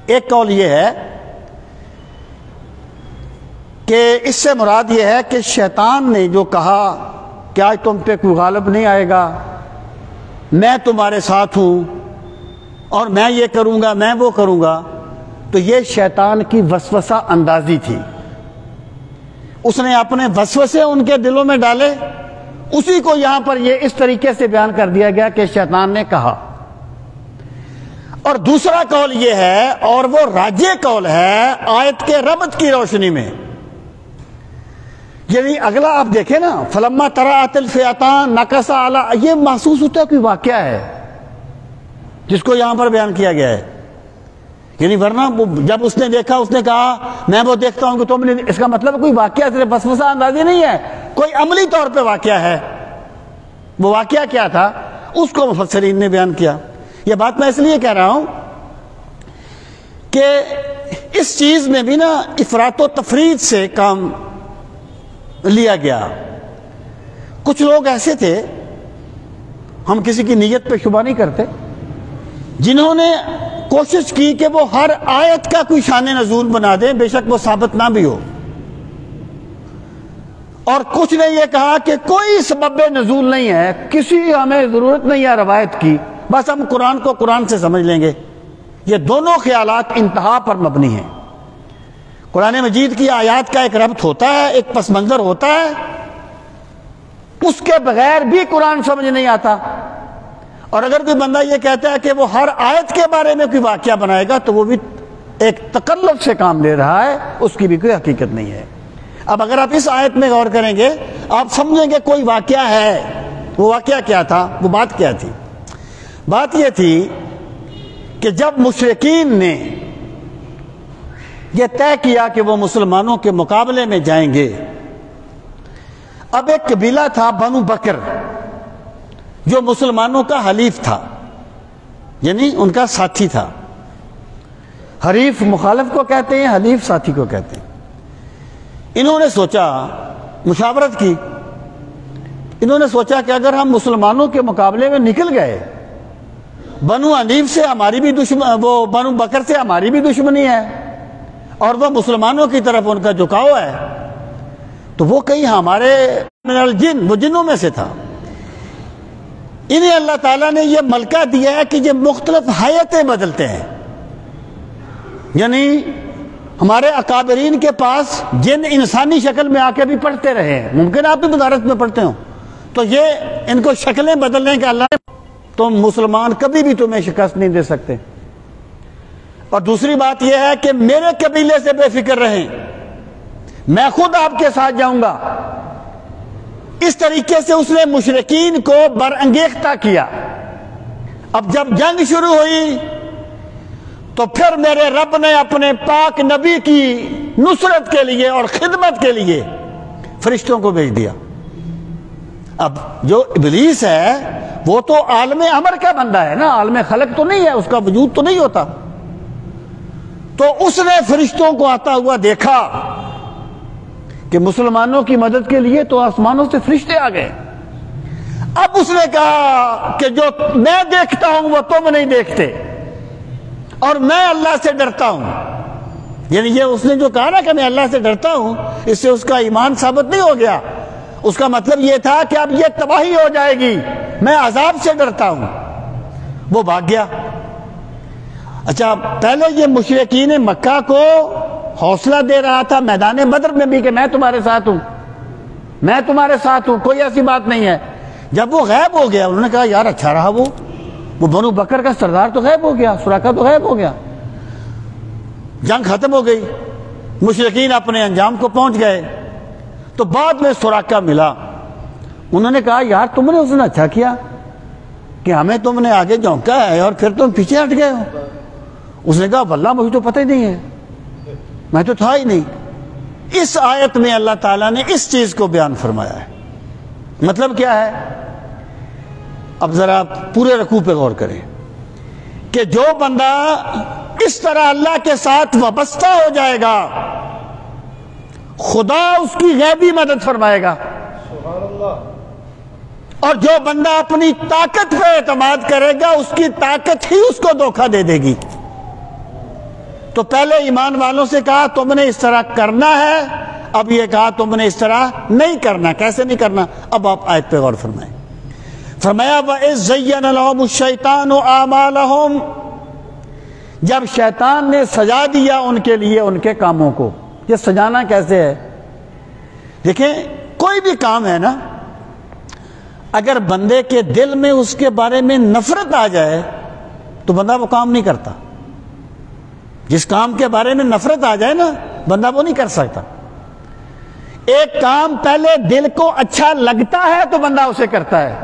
ایک قول یہ ہے کہ اس سے مراد یہ ہے کہ شیطان نے جو کہا کہ آج تم پہ کوئی غالب نہیں آئے گا، میں تمہارے ساتھ ہوں اور میں یہ کروں گا میں وہ کروں گا، تو یہ شیطان کی وسوسہ اندازی تھی. اس نے اپنے وسوسے ان کے دلوں میں ڈالے، اسی کو یہاں پر یہ اس طریقے سے بیان کر دیا گیا کہ شیطان نے کہا. اور دوسرا قول یہ ہے، اور وہ راجح قول ہے آیت کے ربط کی روشنی میں، یعنی اگلا آپ دیکھیں نا، فلما تراءت الفئتان نکس علی، یہ محسوس ہوتا ہے کوئی واقعہ ہے جس کو یہاں پر بیان کیا گیا ہے. یعنی ورنہ جب اس نے دیکھا اس نے کہا میں وہ دیکھتا ہوں کہ تم نے، اس کا مطلب کوئی واقعہ صرف وسوسہ اندازی نہیں ہے، کوئی عملی طور پہ واقعہ ہے. وہ واقعہ کیا تھا اس کو مفسرین نے بیان کیا. یہ بات میں اس لیے کہہ رہا ہوں کہ اس چیز میں بھی نا افراط و تفرید سے کام لیا گیا. کچھ لوگ ایسے تھے، ہم کسی کی نیت پہ شبہ نہیں کرتے، جنہوں نے کوشش کی کہ وہ ہر آیت کا کوئی شان نزول بنا دیں، بے شک وہ ثابت نہ بھی ہو. اور کچھ نے یہ کہا کہ کوئی سبب نزول نہیں ہے، کسی ہمیں ضرورت نہیں ہے روایت کی، بس ہم قرآن کو قرآن سے سمجھ لیں گے. یہ دونوں خیالات انتہا پر مبنی ہیں. قرآن مجید کی آیات کا ایک ربط ہوتا ہے، ایک پس منظر ہوتا ہے، اس کے بغیر بھی قرآن سمجھ نہیں آتا. اور اگر کوئی بندہ یہ کہتا ہے کہ وہ ہر آیت کے بارے میں کوئی واقعہ بنائے گا تو وہ بھی ایک تکلف سے کام لے رہا ہے، اس کی بھی کوئی حقیقت نہیں ہے. اب اگر آپ اس آیت میں غور کریں گے آپ سمجھیں گے کوئی واقعہ ہے. وہ واقعہ کیا تھا؟ وہ بات کیا تھی؟ بات یہ تھی کہ جب مشرکین نے یہ طے کیا کہ وہ مسلمانوں کے مقابلے میں جائیں گے، اب ایک قبیلہ تھا بنو بکر جو مسلمانوں کا حلیف تھا، یعنی ان کا ساتھی تھا. حریف مخالف کو کہتے ہیں، حلیف ساتھی کو کہتے ہیں. انہوں نے سوچا، مشاورت کی، انہوں نے سوچا کہ اگر ہم مسلمانوں کے مقابلے میں نکل گئے، بنو حنیف سے ہماری بھی وہ بنو بکر سے ہماری بھی دشمنی ہے اور وہ مسلمانوں کی طرف ان کا جھکاؤ ہے، تو وہ کہیں ہمارے من الجن، وہ جنوں میں سے تھا. انہیں اللہ تعالیٰ نے یہ ملکہ دیا ہے کہ یہ مختلف حیتیں بدلتے ہیں. یعنی ہمارے اکابرین کے پاس جن انسانی شکل میں آ کے بھی پڑھتے رہے ہیں، ممکن آپ بھی مدارس میں پڑھتے ہوں، تو یہ ان کو شکلیں بدلنے کے اللہ نے، تم مسلمان کبھی بھی تمہیں شکست نہیں دے سکتے. اور دوسری بات یہ ہے کہ میرے قبیلے سے بے فکر رہیں، میں خود آپ کے ساتھ جاؤں گا. اس طریقے سے اس نے مشرکین کو برانگیختہ کیا. اب جب جنگ شروع ہوئی تو پھر میرے رب نے اپنے پاک نبی کی نصرت کے لیے اور خدمت کے لیے فرشتوں کو بھیج دیا. اب جو ابلیس ہے وہ تو عالم امر کا بندہ ہے نا، عالم خلق تو نہیں ہے، اس کا وجود تو نہیں ہوتا. تو اس نے فرشتوں کو آتا ہوا دیکھا کہ مسلمانوں کی مدد کے لیے تو آسمانوں سے فرشتے آ گئے. اب اس نے کہا کہ جو میں دیکھتا ہوں وہ تم نہیں دیکھتے، اور میں اللہ سے ڈرتا ہوں. یعنی یہ اس نے جو کہا نا کہ میں اللہ سے ڈرتا ہوں، اس سے اس کا ایمان ثابت نہیں ہو گیا. اس کا مطلب یہ تھا کہ اب یہ تباہی ہو جائے گی، میں عذاب سے ڈرتا ہوں. وہ بھاگ گیا. اچھا، پہلے یہ مشرکین مکہ کو حوصلہ دے رہا تھا میدان بدر میں بھی کہ میں تمہارے ساتھ ہوں، میں تمہارے ساتھ ہوں، کوئی ایسی بات نہیں ہے. جب وہ غائب ہو گیا انہوں نے کہا یار اچھا رہا، وہ بنو بکر کا سردار تو غائب ہو گیا، سراقہ تو غائب ہو گیا. جنگ ختم ہو گئی، مشرکین اپنے انجام کو پہنچ گئے. تو بعد میں سراقہ ملا. انہوں نے کہا یار تم نے اس نے اچھا کیا کہ ہمیں تم نے آگے جھونکا ہے اور پھر تم پیچھے ہٹ گئے ہو. اس نے کہا واللہ مجھے تو پتہ ہی نہیں ہے، میں تو تھا ہی نہیں. اس آیت میں اللہ تعالیٰ نے اس چیز کو بیان فرمایا ہے. مطلب کیا ہے؟ اب ذرا پورے رکوع پہ غور کریں کہ جو بندہ اس طرح اللہ کے ساتھ وابستہ ہو جائے گا خدا اس کی غیبی مدد فرمائے گا. سبحان اللہ. اور جو بندہ اپنی طاقت پہ اعتماد کرے گا اس کی طاقت ہی اس کو دھوکہ دے دے گی. تو پہلے ایمان والوں سے کہا تم نے اس طرح کرنا ہے، اب یہ کہا تم نے اس طرح نہیں کرنا. کیسے نہیں کرنا؟ اب آپ آیت پہ غور فرمائیں. فرمایا وَإِذْ زَيَّنَ لَهُمُ الشَّيْطَانُ أَعْمَالَهُمْ، جب شیطان نے سجا دیا ان کے لیے ان کے کاموں کو. یہ سجانا کیسے ہے؟ دیکھیں کوئی بھی کام ہے نا، اگر بندے کے دل میں اس کے بارے میں نفرت آ جائے تو بندہ وہ کام نہیں کرتا. جس کام کے بارے میں نفرت آ جائے نا بندہ وہ نہیں کر سکتا. ایک کام پہلے دل کو اچھا لگتا ہے تو بندہ اسے کرتا ہے.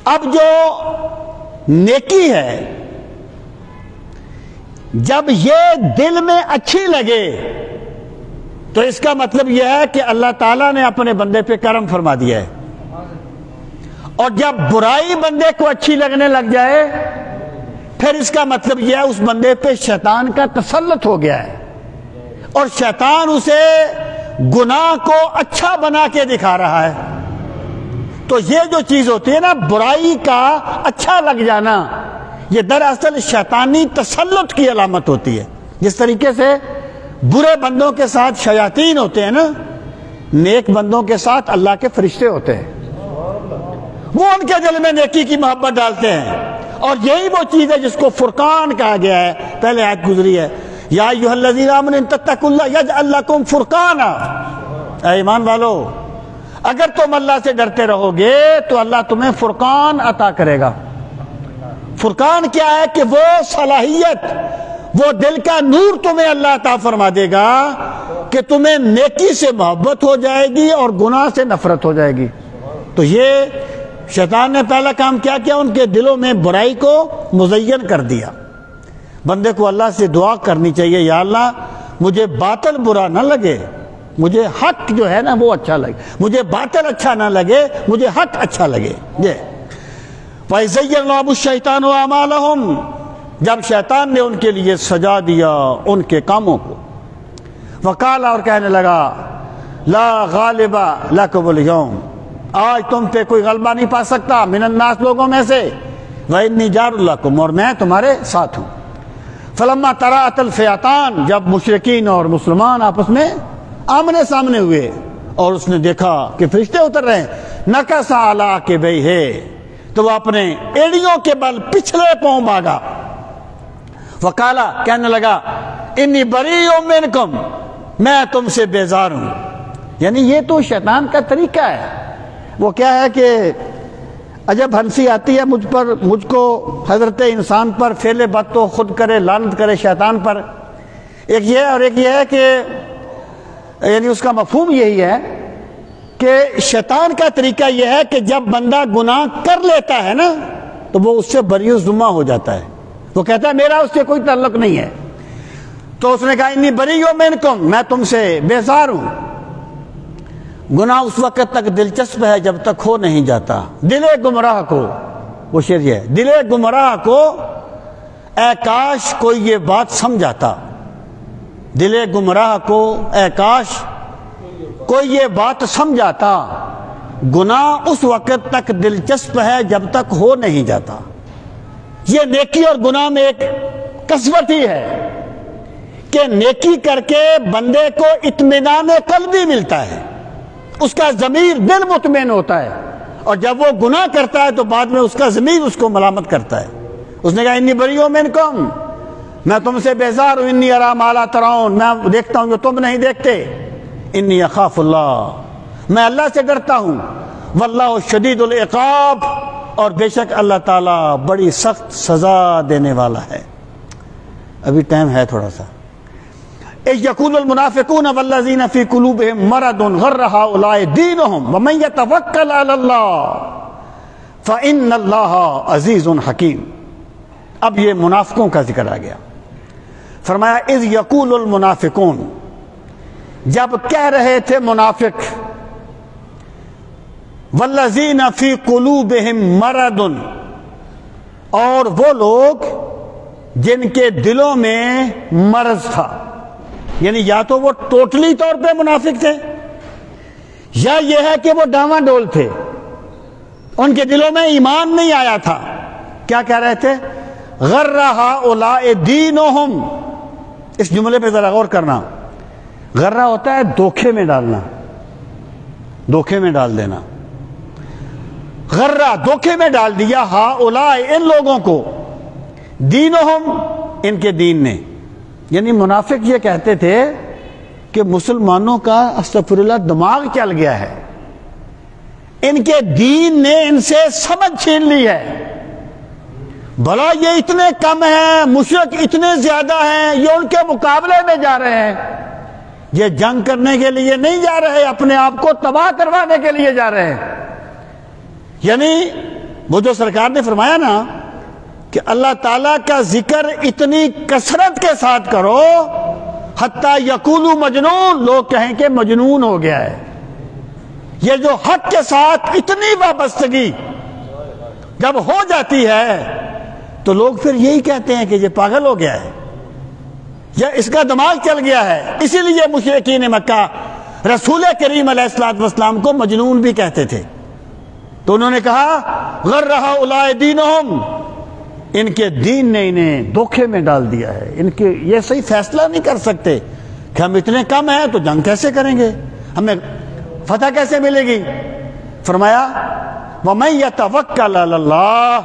اب جو نیکی ہے جب یہ دل میں اچھی لگے تو اس کا مطلب یہ ہے کہ اللہ تعالیٰ نے اپنے بندے پہ کرم فرما دیا ہے. اور جب برائی بندے کو اچھی لگنے لگ جائے پھر اس کا مطلب یہ ہے اس بندے پہ شیطان کا تسلط ہو گیا ہے اور شیطان اسے گناہ کو اچھا بنا کے دکھا رہا ہے. تو یہ جو چیز ہوتی ہے نا برائی کا اچھا لگ جانا، یہ دراصل شیطانی تسلط کی علامت ہوتی ہے. جس طریقے سے برے بندوں کے ساتھ شیاطین ہوتے ہیں نا، نیک بندوں کے ساتھ اللہ کے فرشتے ہوتے ہیں، وہ ان کے دل میں نیکی کی محبت ڈالتے ہیں. اور یہی وہ چیز ہے جس کو فرقان کہا گیا ہے. پہلے آیت گزری ہے یا ایھا الذین آمنوا ان تتقوا اللہ یجعل لکم فرقانا. اے ایمان والو، اگر تم اللہ سے ڈرتے رہو گے تو اللہ تمہیں فرقان عطا کرے گا. فرقان کیا ہے؟ کہ وہ صلاحیت، وہ دل کا نور تمہیں اللہ عطا فرما دے گا کہ تمہیں نیکی سے محبت ہو جائے گی اور گناہ سے نفرت ہو جائے گی. تو یہ شیطان نے پہلا کام کیا کیا؟ ان کے دلوں میں برائی کو مزین کر دیا. بندے کو اللہ سے دعا کرنی چاہیے، یا اللہ مجھے باطل برا نہ لگے، مجھے حق جو ہے نا وہ اچھا لگے، مجھے باطل اچھا نہ لگے، مجھے حق اچھا لگے. یہ وَيَزَيَّنُ لَهُمُ الشَّيْطَانُ أَعْمَالَهُمْ، جب شیطان نے ان کے لیے سجا دیا ان کے کاموں کو. وقال، اور کہنے لگا لا غالب لکم اليوم، آج تم پہ کوئی غلبہ نہیں پا سکتا، من الناس، لوگوں میں سے، وَإِنِّي جَارٌ لَكُمْ، اور میں تمہارے ساتھ ہوں. فلما تراءت الفئتان، جب مشرکین اور مسلمان آپس میں آمنے سامنے ہوئے اور اس نے دیکھا کہ فرشتے اتر رہے ہیں، نکص علی عقبیہ، تو وہ اپنے ایڑیوں کے بل پچھلے پاؤں بھاگا. وقالا، کہنے لگا انی بریء منکم، میں تم سے بیزار ہوں. یعنی یہ تو شیطان کا طریقہ ہے. وہ کیا ہے کہ عجب ہنسی آتی ہے مجھ پر، مجھ کو، حضرت انسان پر، فعل بد تو خود کرے، لعنت کرے شیطان پر. ایک یہ اور ایک یہ ہے کہ یعنی اس کا مفہوم یہی ہے کہ شیطان کا طریقہ یہ ہے کہ جب بندہ گناہ کر لیتا ہے نا تو وہ اس سے بری الذمہ ہو جاتا ہے. وہ کہتا ہے میرا اس سے کوئی تعلق نہیں ہے. تو اس نے کہا انی بریء منکم، میں تم سے بیزار ہوں. گناہ اس وقت تک دلچسپ ہے جب تک ہو نہیں جاتا. دل گمراہ کو، وہ شعر ہے، دل گمراہ کو اے کاش کوئی یہ بات سمجھاتا. دل گمراہ کو اے کاش کوئی یہ بات سمجھاتا. گناہ اس وقت تک دلچسپ ہے جب تک ہو نہیں جاتا. یہ نیکی اور گناہ میں ایک کسوٹ ہی ہے کہ نیکی کر کے بندے کو اطمینان قلبی ملتا ہے، اس کا ضمیر دل مطمئن ہوتا ہے. اور جب وہ گناہ کرتا ہے تو بعد میں اس کا ضمیر اس کو ملامت کرتا ہے. اس نے کہا انی بریء منکم، میں تم سے بیزار ہوں. انی اری ما لا ترون، میں دیکھتا ہوں جو تم نہیں دیکھتے. انی اخاف اللہ، میں اللہ سے ڈرتا ہوں. واللہ شدید العقاب، اور بے شک اللہ تعالیٰ بڑی سخت سزا دینے والا ہے. ابھی ٹائم ہے تھوڑا سا. یقول المنافقون والذین فی قلوبہم مرض غر ہؤلاء دینہم ومن یتوکل علی اللہ فإن اللہ عزیز حکیم. اب یہ منافقوں کا ذکر آ گیا. فرمایا اذ یقول المنافقون، جب کہہ رہے تھے منافق، والذین فی قلوبہم مرض، اور وہ لوگ جن کے دلوں میں مرض تھا. یعنی یا تو وہ ٹوٹلی طور پہ منافق تھے، یا یہ ہے کہ وہ ڈاواں ڈول تھے، ان کے دلوں میں ایمان نہیں آیا تھا. کیا کہہ رہے تھے؟ غر ہؤلاء دینہم. اس جملے پہ ذرا غور کرنا. غرہ ہوتا ہے دھوکے میں ڈالنا، دھوکے میں ڈال دینا. غرہ، دھوکے میں ڈال دیا، ہؤلاء، ان لوگوں کو، دینہم، ان کے دین نے. یعنی منافق یہ کہتے تھے کہ مسلمانوں کا استغفر اللہ دماغ چل گیا ہے، ان کے دین نے ان سے سمجھ چھین لی ہے. بھلا یہ اتنے کم ہیں، مشرک اتنے زیادہ ہیں، یہ ان کے مقابلے میں جا رہے ہیں. یہ جنگ کرنے کے لیے نہیں جا رہے، اپنے آپ کو تباہ کروانے کے لیے جا رہے ہیں. یعنی وہ جو سرکار نے فرمایا نا کہ اللہ تعالیٰ کا ذکر اتنی کثرت کے ساتھ کرو حتیٰ یقولوا مجنون، لوگ کہیں کہ مجنون ہو گیا ہے. یہ جو حق کے ساتھ اتنی وابستگی جب ہو جاتی ہے تو لوگ پھر یہی کہتے ہیں کہ یہ پاگل ہو گیا ہے یا اس کا دماغ چل گیا ہے. اسی لیے مشرکین مکہ رسول کریم علیہ الصلوۃ والسلام کو مجنون بھی کہتے تھے. تو انہوں نے کہا غرہ اولئک دینہم، ان کے دین نے انہیں دھوکے میں ڈال دیا ہے. ان کے یہ صحیح فیصلہ نہیں کر سکتے کہ ہم اتنے کم ہیں تو جنگ کیسے کریں گے، ہمیں فتح کیسے ملے گی. فرمایا وَمَن يَتَوَکَّلْ عَلَى اللَّهِ،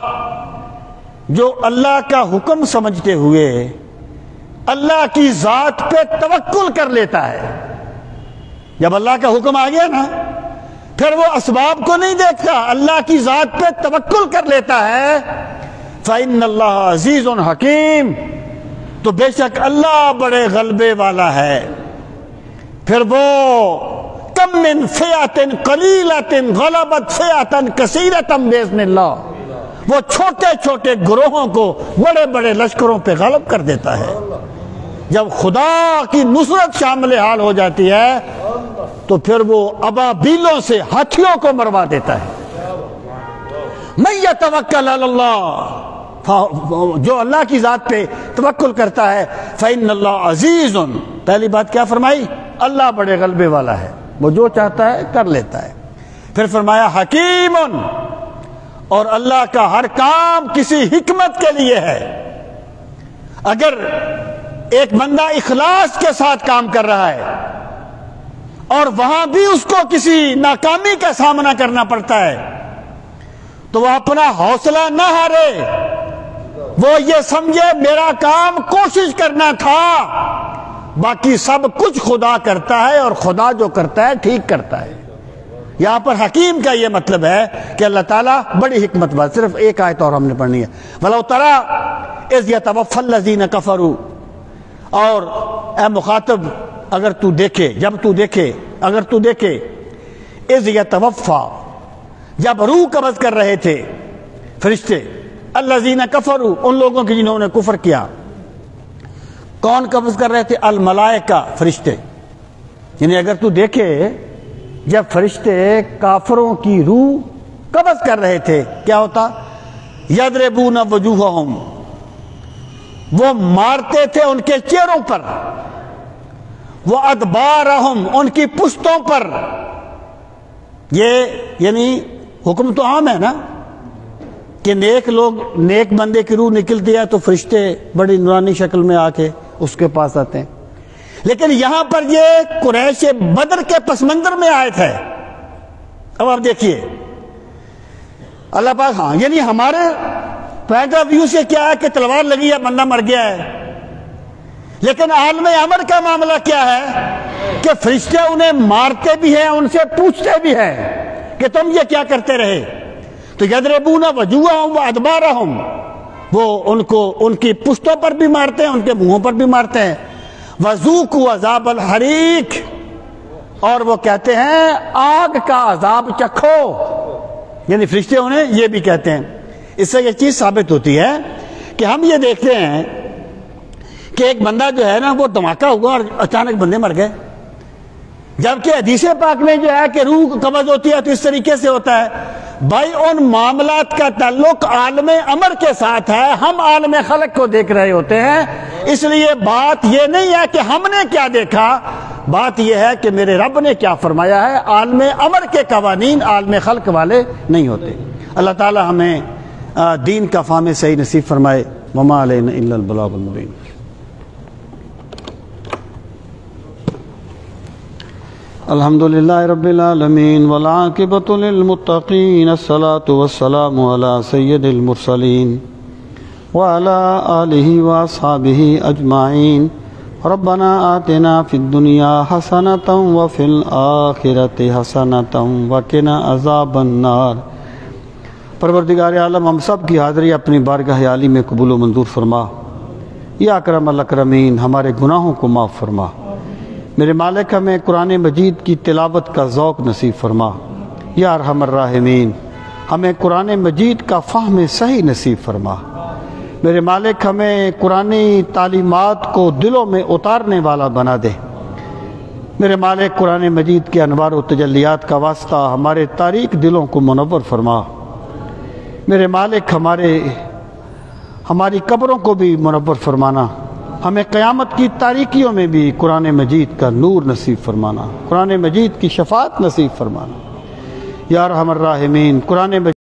جو اللہ کا حکم سمجھتے ہوئے اللہ کی ذات پہ توکل کر لیتا ہے. جب اللہ کا حکم آ گیا نا پھر وہ اسباب کو نہیں دیکھتا، اللہ کی ذات پہ توکل کر لیتا ہے. فَإِنَّ اللَّهَ عَزِيزٌ حَكِيمٌ، تو بے شک اللہ بڑے غلبے والا ہے. پھر وہ کم من فئۃ قلیلۃ غلبت فئۃ کثیرۃ بإذن اللہ، وہ چھوٹے چھوٹے گروہوں کو بڑے بڑے لشکروں پہ غلب کر دیتا ہے. جب خدا کی نصرت شامل حال ہو جاتی ہے تو پھر وہ ابابیلوں سے ہاتھیوں کو مروا دیتا ہے. من یتوکل علی اللہ، جو اللہ کی ذات پہ توکل کرتا ہے فإن اللہ عزیز، پہلی بات کیا فرمائی؟ اللہ بڑے غلبے والا ہے، وہ جو چاہتا ہے کر لیتا ہے. پھر فرمایا حکیم، اور اللہ کا ہر کام کسی حکمت کے لیے ہے. اگر ایک بندہ اخلاص کے ساتھ کام کر رہا ہے اور وہاں بھی اس کو کسی ناکامی کا سامنا کرنا پڑتا ہے تو وہ اپنا حوصلہ نہ ہارے، وہ یہ سمجھے میرا کام کوشش کرنا تھا، باقی سب کچھ خدا کرتا ہے اور خدا جو کرتا ہے ٹھیک کرتا ہے. یہاں پر حکیم کا یہ مطلب ہے کہ اللہ تعالیٰ بڑی حکمت بات. صرف ایک آیت اور ہم نے پڑھنی ہے، وَلَوْ تَرَىٰ إِذْ يَتَوَفَّى الَّذِينَ كَفَرُوا، اور اے مخاطب اگر تو دیکھے، جب تو دیکھے، اگر تو دیکھے اذ یتوفا، جب روح قبض کر رہے تھے فرشتے، الذین کفروا، ان لوگوں کی جنہوں نے کفر کیا. کون قبض کر رہے تھے؟ الملائکہ، فرشتے. یعنی اگر تو دیکھے جب فرشتے کافروں کی روح قبض کر رہے تھے کیا ہوتا؟ یضربون وجوہہم، وہ مارتے تھے ان کے چہروں پر، وہ ادبارہم، ان کی پشتوں پر. یہ یعنی حکم تو عام ہے نا کہ نیک لوگ، نیک بندے کی روح نکلتی ہے تو فرشتے بڑی نورانی شکل میں آ کے اس کے پاس آتے ہیں. لیکن یہاں پر یہ قریش بدر کے پس منظر میں آیت ہے. اب آپ دیکھیے اللہ پاک، ہاں یعنی ہمارے پوائنٹ آف ویو سے کیا ہے کہ تلوار لگی ہے، بندہ مر گیا ہے، لیکن عالم امر کا معاملہ کیا ہے کہ فرشتے انہیں مارتے بھی ہیں، ان سے پوچھتے بھی ہیں کہ تم یہ کیا کرتے رہے. تو یضربون وجوہہم وادبارہم، وہ ان کو ان کی پشتوں پر بھی مارتے ہیں، ان کے منہوں پر بھی مارتے ہیں. وذوقوا عذاب الحریق، اور وہ کہتے ہیں آگ کا عذاب چکھو. یعنی فرشتے انہیں یہ بھی کہتے ہیں. اس سے یہ چیز ثابت ہوتی ہے کہ ہم یہ دیکھتے ہیں کہ ایک بندہ جو ہے نا وہ دھماکہ ہوا اور اچانک بندے مر گئے، جبکہ حدیث پاک میں جو ہے کہ روح قبض ہوتی ہے تو اس طریقے سے ہوتا ہے. بھائی ان معاملات کا تعلق عالم امر کے ساتھ ہے، ہم عالم خلق کو دیکھ رہے ہوتے ہیں. اس لیے بات یہ نہیں ہے کہ ہم نے کیا دیکھا، بات یہ ہے کہ میرے رب نے کیا فرمایا ہے. عالم امر کے قوانین عالم خلق والے نہیں ہوتے. اللہ تعالی ہمیں دین کا فہم صحیح نصیب فرمائے. وما علینا الا البلاغ المبین. الحمد للہ رب العالمین والعاقبۃ للمتقین، الصلاۃ والسلام علی سید المرسلین وعلی آلہ واصحابہ اجمعین. ربنا آتنا فی الدنیا حسنۃ وفی الآخرۃ حسنۃ وقنا عذاب النار. پروردگار عالم ہم سب کی حاضری اپنی بارگاہ عالی میں قبول و منظور فرما. یا اکرم الاکرمین، ہمارے گناہوں کو معاف فرما. میرے مالک ہمیں قرآن مجید کی تلاوت کا ذوق نصیب فرما. یا ارحم الراحمین، ہمیں قرآن مجید کا فہم صحیح نصیب فرما. میرے مالک ہمیں قرآنی تعلیمات کو دلوں میں اتارنے والا بنا دے. میرے مالک قرآن مجید کے انوار و تجلیات کا واسطہ ہمارے تاریک دلوں کو منور فرما. میرے مالک ہماری قبروں کو بھی منور فرمانا، ہمیں قیامت کی تاریکیوں میں بھی قرآن مجید کا نور نصیب فرمانا، قرآن مجید کی شفاعت نصیب فرمانا یا ارحم الراحمین۔ قرآن مجید